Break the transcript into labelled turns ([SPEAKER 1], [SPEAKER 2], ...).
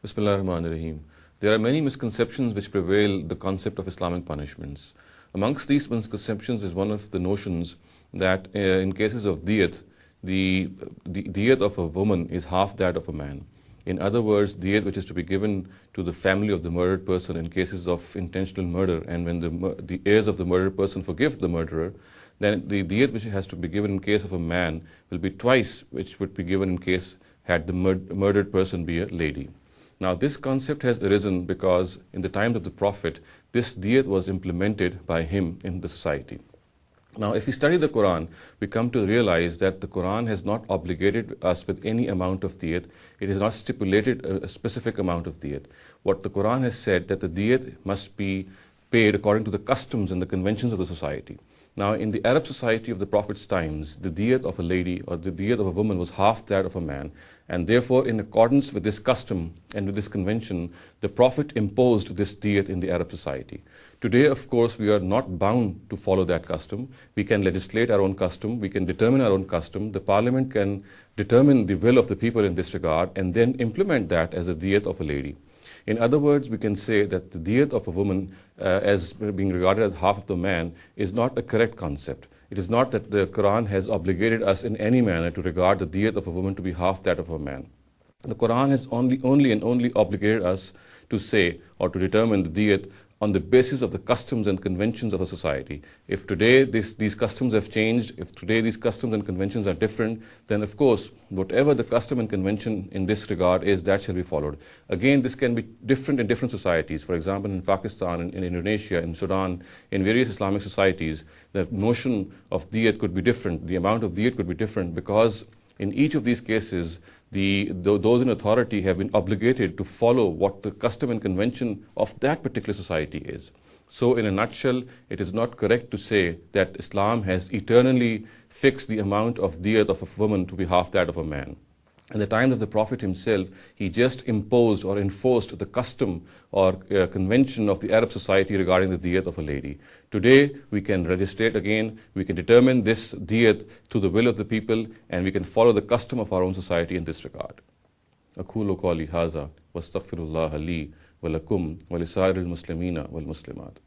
[SPEAKER 1] Bismillah ar-Rahman ar-Rahim. There are many misconceptions which prevail the concept of Islamic punishments. Amongst these misconceptions is one of the notions that in cases of diyat, the diyat of a woman is half that of a man. In other words, diyat which is to be given to the family of the murdered person in cases of intentional murder, and when the heirs of the murdered person forgive the murderer, then the diyat which has to be given in case of a man will be twice which would be given in case had the murdered person be a lady. Now this concept has arisen because in the times of the Prophet, this diyat was implemented by him in the society. Now if we study the Quran, we come to realize that the Quran has not obligated us with any amount of diyat. It has not stipulated a specific amount of diyat. What the Quran has said that the diyat must be paid according to the customs and the conventions of the society. Now in the Arab society of the Prophet's times, the diyat of a lady or the diyat of a woman was half that of a man, and therefore in accordance with this custom and with this convention, the Prophet imposed this diyat in the Arab society. Today, of course, we are not bound to follow that custom. We can legislate our own custom, we can determine our own custom, the Parliament can determine the will of the people in this regard and then implement that as a diyat of a lady. In other words, we can say that the diyat of a woman as being regarded as half of the man is not a correct concept. It is not that the Quran has obligated us in any manner to regard the diyat of a woman to be half that of a man. The Quran has only obligated us to say or to determine the diyat on the basis of the customs and conventions of a society. If today these customs have changed, if today these customs and conventions are different, then of course, whatever the custom and convention in this regard is, that shall be followed. Again, this can be different in different societies. For example, in Pakistan, in Indonesia, in Sudan, in various Islamic societies, the notion of diyat could be different. The amount of diyat could be different because in each of these cases, those in authority have been obligated to follow what the custom and convention of that particular society is. So in a nutshell, it is not correct to say that Islam has eternally fixed the amount of diyat of a woman to be half that of a man. In the time of the Prophet himself, he just imposed or enforced the custom or convention of the Arab society regarding the diyat of a lady. Today, we can legislate again, we can determine this diyat to the will of the people, and we can follow the custom of our own society in this regard. أقول قولي هذا واستغفر الله لي ولكم ولسائر المسلمين والمسلمات.